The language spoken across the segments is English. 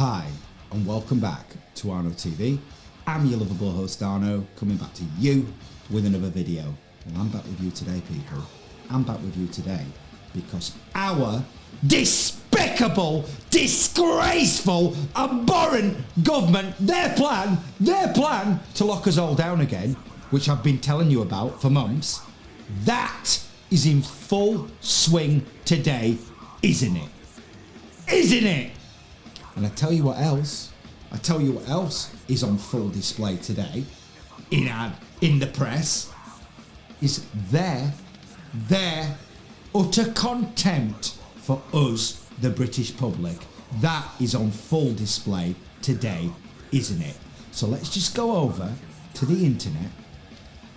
Hi, and welcome back to Arno TV. I'm your lovable host Arno, coming back to you with another video. Well, I'm back with you today, people. I'm back with you today because our despicable, disgraceful, abhorrent government, their plan to lock us all down again, which I've been telling you about for months, that is in full swing today, isn't it? Isn't it? And I tell you what else is on full display today in the press is their utter contempt for us, the British public. That is on full display today, isn't it? So let's just go over to the internet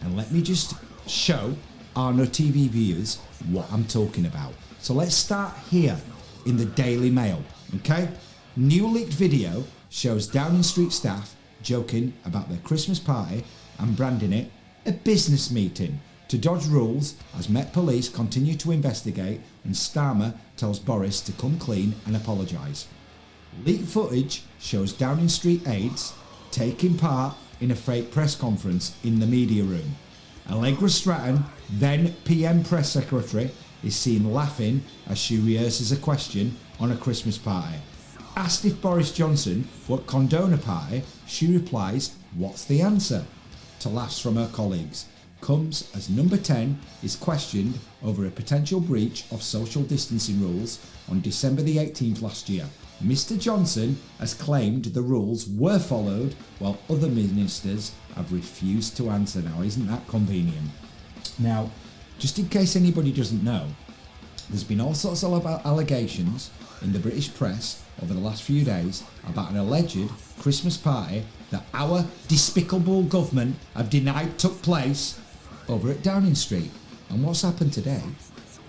and let me just show Arno TV viewers what I'm talking about. So let's start here in the Daily Mail, okay? New leaked video shows Downing Street staff joking about their Christmas party and branding it a business meeting to dodge rules as Met Police continue to investigate and Starmer tells Boris to come clean and apologise. Leaked footage shows Downing Street aides taking part in a fake press conference in the media room. Allegra Stratton, then PM press secretary, is seen laughing as she rehearses a question on a Christmas party. Asked if Boris Johnson would condone a party, she replies, "What's the answer?" to laughs from her colleagues. Comes as number 10 is questioned over a potential breach of social distancing rules on December the 18th last year. Mr Johnson has claimed the rules were followed while other ministers have refused to answer. Now, isn't that convenient? Now, just in case anybody doesn't know, there's been all sorts of allegations in the British press over the last few days about an alleged Christmas party that our despicable government have denied took place over at Downing Street. And what's happened today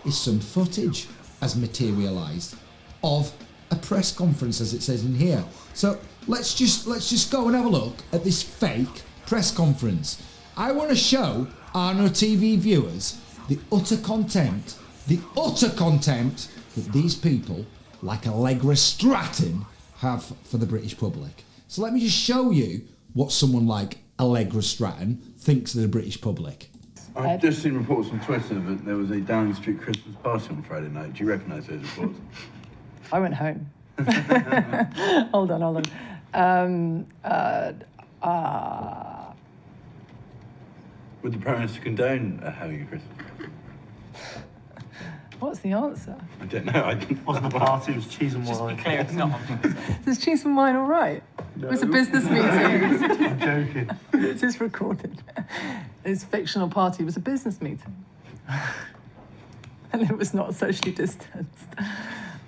is some footage has materialised of a press conference, as it says in here. So let's just go and have a look at this fake press conference. I want to show Arno TV viewers the utter contempt that these people like Allegra Stratton have for the British public. So let me just show you what someone like Allegra Stratton thinks of the British public. I've just seen reports on Twitter that there was a Downing Street Christmas party on Friday night. Do you recognise those reports? I went home. Hold on. Would the Prime Minister condone having a Christmas? What's the answer? I don't know. Wasn't a party, it was cheese and wine. Just be clear, it's not. Is cheese and wine all right? No. It was a business meeting. I'm joking. This is recorded. His fictional party was a business meeting. And it was not socially distanced.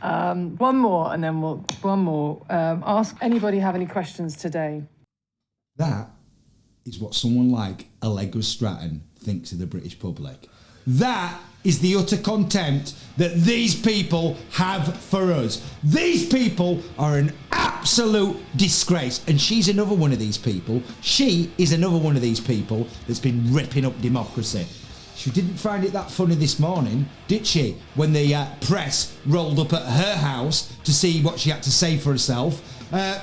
One more, and then ask anybody have any questions today. That is what someone like Allegra Stratton thinks of the British public. That is the utter contempt that these people have for us. These people are an absolute disgrace. And she's another one of these people. She is another one of these people that's been ripping up democracy. She didn't find it that funny this morning, did she? When the press rolled up at her house to see what she had to say for herself.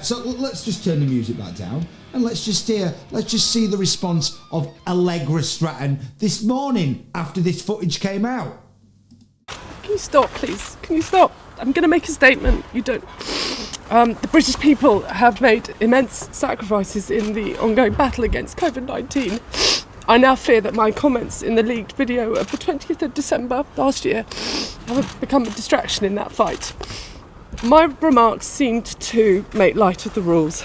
So let's just turn the music back down and let's just see the response of Allegra Stratton this morning after this footage came out. Can you stop, please? Can you stop? I'm going to make a statement. You don't. The British people have made immense sacrifices in the ongoing battle against COVID-19. I now fear that my comments in the leaked video of the 20th of December last year have become a distraction in that fight. My remarks seemed to make light of the rules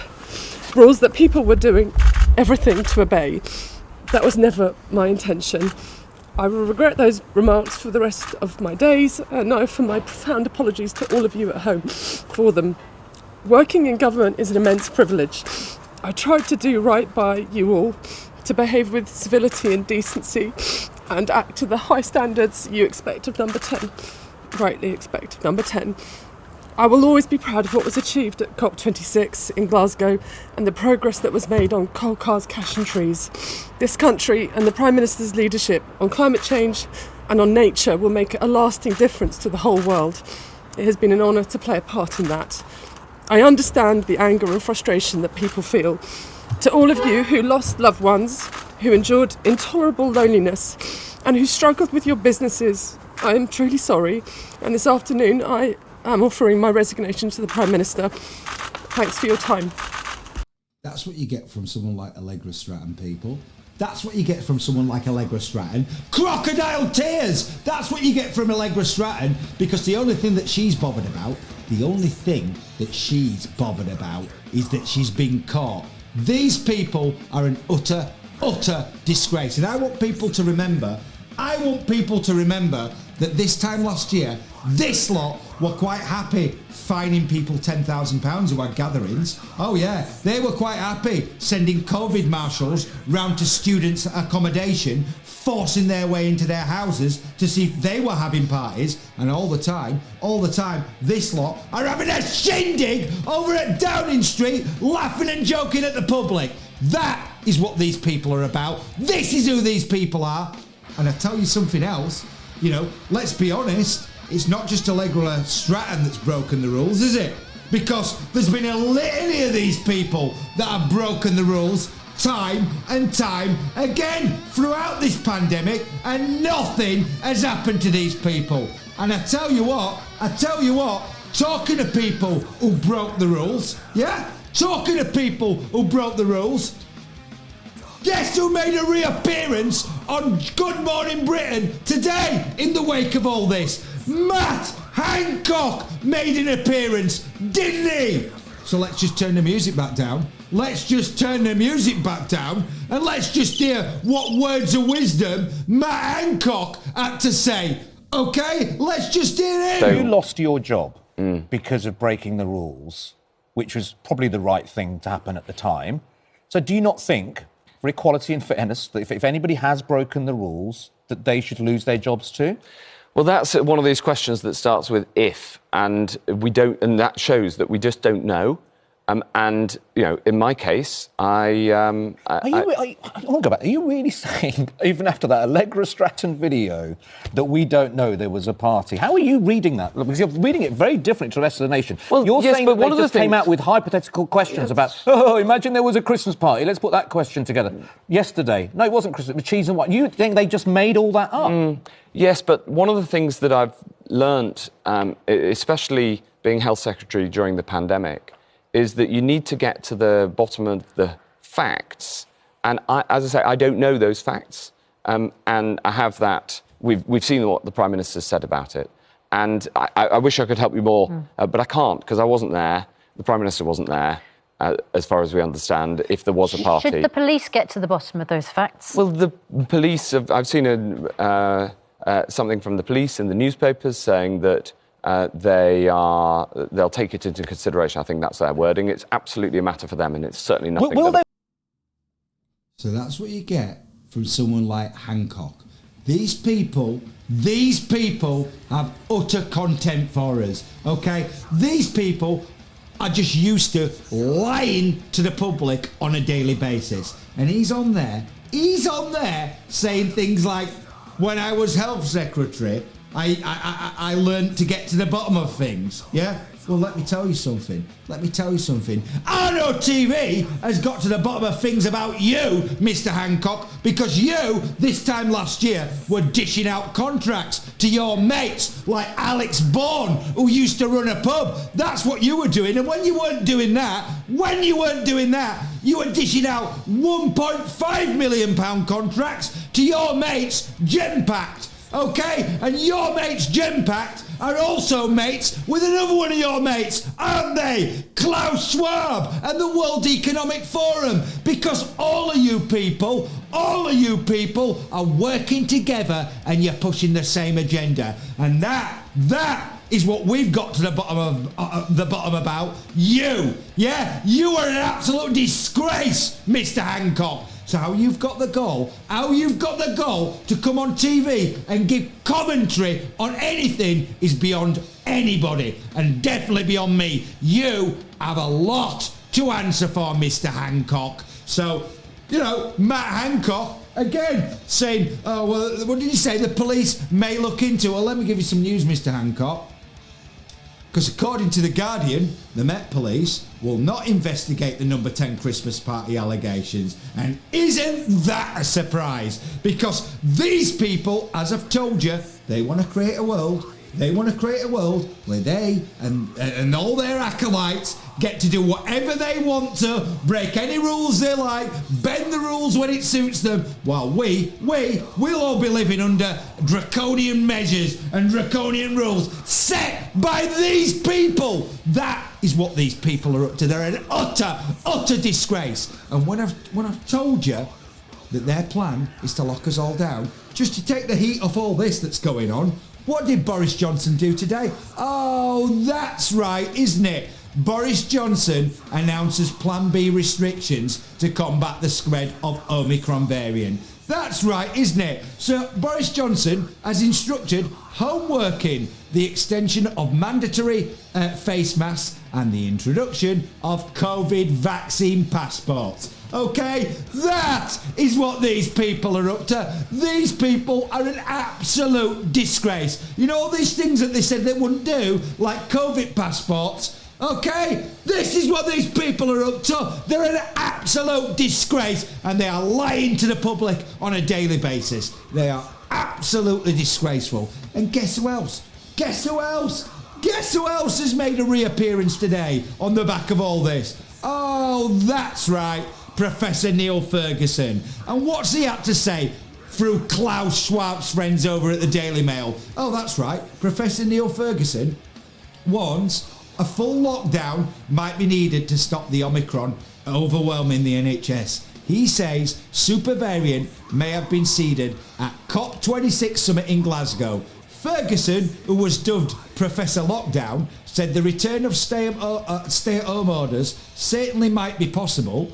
that people were doing everything to obey. That was never my intention. I will regret those remarks for the rest of my days, and I offer my profound apologies to all of you at home for them. Working in government is an immense privilege. I tried to do right by you all, to behave with civility and decency, and act to the high standards you expect of number 10, rightly expect of number 10. I will always be proud of what was achieved at COP26 in Glasgow and the progress that was made on coal cars, cash and trees. This country and the Prime Minister's leadership on climate change and on nature will make a lasting difference to the whole world. It has been an honour to play a part in that. I understand the anger and frustration that people feel. To all of you who lost loved ones, who endured intolerable loneliness, and who struggled with your businesses, I am truly sorry. And this afternoon, I am offering my resignation to the Prime Minister. Thanks for your time. That's what you get from someone like Allegra Stratton, people. That's what you get from someone like Allegra Stratton. Crocodile tears! That's what you get from Allegra Stratton, because the only thing that she's bothered about is that she's been caught. These people are an utter disgrace. And I want people to remember that this time last year, this lot were quite happy fining people £10,000 who had gatherings. Oh yeah, they were quite happy sending COVID marshals round to students' accommodation, forcing their way into their houses to see if they were having parties. And all the time, this lot are having a shindig over at Downing Street, laughing and joking at the public. That is what these people are about. This is who these people are. And I tell you something else, let's be honest, it's not just Allegra Stratton that's broken the rules, is it? Because there's been a litany of these people that have broken the rules time and time again throughout this pandemic, and nothing has happened to these people. And I tell you what, talking to people who broke the rules, guess who made a reappearance on Good Morning Britain today in the wake of all this? Matt Hancock made an appearance, didn't he? So let's just turn the music back down. And let's just hear what words of wisdom Matt Hancock had to say. Okay? Let's just hear him. You lost your job because of breaking the rules, which was probably the right thing to happen at the time. So do you not think, for equality and fairness, that if anybody has broken the rules, that they should lose their jobs too? Well, that's one of these questions that starts with if, and that shows that we just don't know. And in my case, Are you really saying, even after that Allegra Stratton video, that we don't know there was a party? How are you reading that? Because you're reading it very different to the rest of the nation. Well, you're saying that they just came out with hypothetical questions about, imagine there was a Christmas party. Let's put that question together. Yesterday, no, it wasn't Christmas, but cheese and what? You think they just made all that up? Yes, but one of the things that I've learnt, especially being health secretary during the pandemic, is that you need to get to the bottom of the facts. And as I say, I don't know those facts. And I have that. We've seen what the Prime Minister said about it. And I wish I could help you more, but I can't, because I wasn't there. The Prime Minister wasn't there, as far as we understand, if there was a party. Should the police get to the bottom of those facts? Well, the police I've seen something from the police in the newspapers saying that they'll take it into consideration. I think that's their wording. It's absolutely a matter for them, and it's certainly nothing. So that's what you get from someone like Hancock. These people have utter contempt for us, okay? These people are just used to lying to the public on a daily basis. And he's on there saying things like, when I was health secretary, I learned to get to the bottom of things, yeah? Well, let me tell you something. Arno TV has got to the bottom of things about you, Mr. Hancock, because you, this time last year, were dishing out contracts to your mates like Alex Bourne, who used to run a pub. That's what you were doing. And when you weren't doing that, you were dishing out £1.5 million contracts to your mates, Genpact. Okay? And your mates, Genpact, are also mates with another one of your mates, aren't they? Klaus Schwab and the World Economic Forum. Because all of you people are working together and you're pushing the same agenda. And that is what we've got to the bottom about. You. Yeah? You are an absolute disgrace, Mr. Hancock. So how you've got the goal to come on TV and give commentary on anything is beyond anybody, and definitely beyond me. You have a lot to answer for, Mr. Hancock. So, Matt Hancock, again, saying, what did he say? The police may look into. Well, let me give you some news, Mr. Hancock. Because according to The Guardian, the Met Police will not investigate the number 10 Christmas party allegations. And isn't that a surprise? Because these people, as I've told you, they want to create a world. They want to create a world where they and all their acolytes get to do whatever they want to, break any rules they like, bend the rules when it suits them, while we'll all be living under draconian measures and draconian rules set by these people. That is what these people are up to. They're an utter disgrace. And when I've told you that their plan is to lock us all down, just to take the heat off all this that's going on, what did Boris Johnson do today? Oh, that's right, isn't it? Boris Johnson announces Plan B restrictions to combat the spread of Omicron variant. That's right, isn't it? So Boris Johnson has instructed home working, the extension of mandatory face masks and the introduction of COVID vaccine passports. Okay, that is what these people are up to. These people are an absolute disgrace. You know all these things that they said they wouldn't do, like COVID passports? Okay, this is what these people are up to. They're an absolute disgrace, and they are lying to the public on a daily basis. They are absolutely disgraceful. And guess who else? Guess who else? Guess who else has made a reappearance today on the back of all this? Oh, that's right, Professor Neil Ferguson. And what's he had to say through Klaus Schwab's friends over at the Daily Mail? Oh, that's right, Professor Neil Ferguson warns a full lockdown might be needed to stop the Omicron overwhelming the NHS. He says super variant may have been seeded at COP26 summit in Glasgow. Ferguson, who was dubbed Professor Lockdown, said the return of stay-at-home orders certainly might be possible.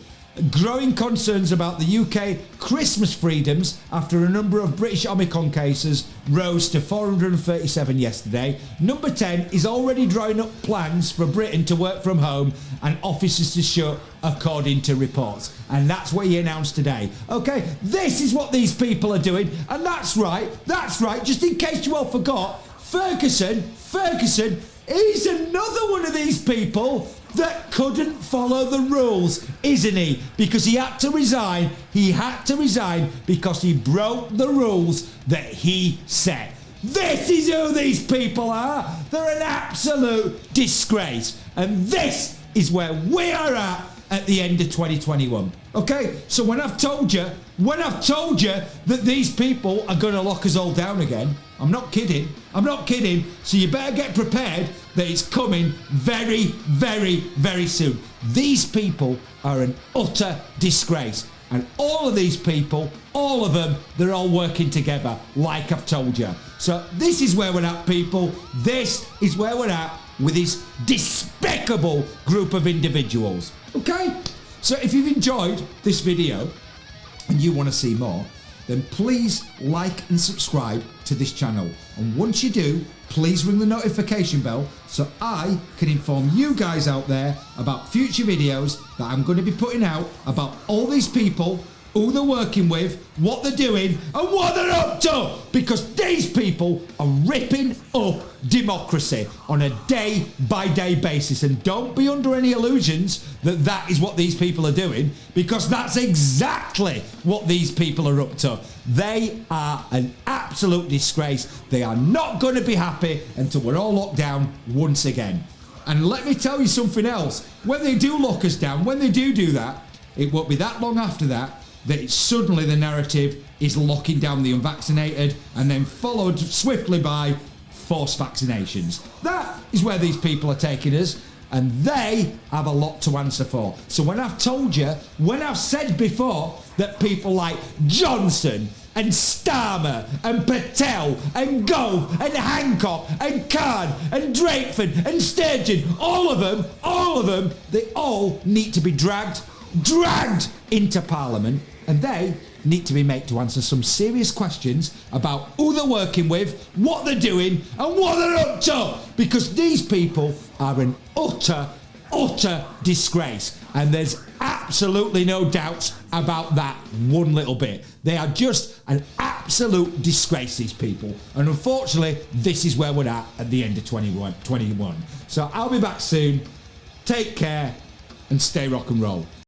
Growing concerns about the UK Christmas freedoms after a number of British Omicron cases rose to 437 yesterday. Number 10 is already drawing up plans for Britain to work from home and offices to shut, according to reports. And that's what he announced today. Okay, this is what these people are doing. And that's right, just in case you all forgot, Ferguson, he's another one of these people that couldn't follow the rules, isn't he? Because he had to resign. He had to resign because he broke the rules that he set. This is who these people are. They're an absolute disgrace. And this is where we are at the end of 2021. Okay? So when I've told you that these people are going to lock us all down again, I'm not kidding. So you better get prepared that it's coming very, very, very soon. These people are an utter disgrace. And all of these people, all of them, they're all working together, like I've told you. So this is where we're at, people. This is where we're at with this despicable group of individuals. Okay? So if you've enjoyed this video and you want to see more, then please like and subscribe to this channel. And once you do, please ring the notification bell so I can inform you guys out there about future videos that I'm going to be putting out about all these people, who they're working with, what they're doing, and what they're up to. Because these people are ripping up democracy on a day-by-day basis. And don't be under any illusions that that is what these people are doing, because that's exactly what these people are up to. They are an absolute disgrace. They are not going to be happy until we're all locked down once again. And let me tell you something else. When they do lock us down, when they do that, it won't be that long after that it's suddenly the narrative is locking down the unvaccinated and then followed swiftly by forced vaccinations. That is where these people are taking us, and they have a lot to answer for. So when I've told you, when I've said before that people like Johnson and Starmer and Patel and Gove and Hancock and Khan and Drakeford and Sturgeon, all of them, they all need to be dragged into Parliament, and they need to be made to answer some serious questions about who they're working with, what they're doing, and what they're up to. Because these people are an utter disgrace. And there's absolutely no doubts about that one little bit. They are just an absolute absolute disgrace, these people. And unfortunately, this is where we're at the end of 21. So I'll be back soon. Take care and stay rock and roll.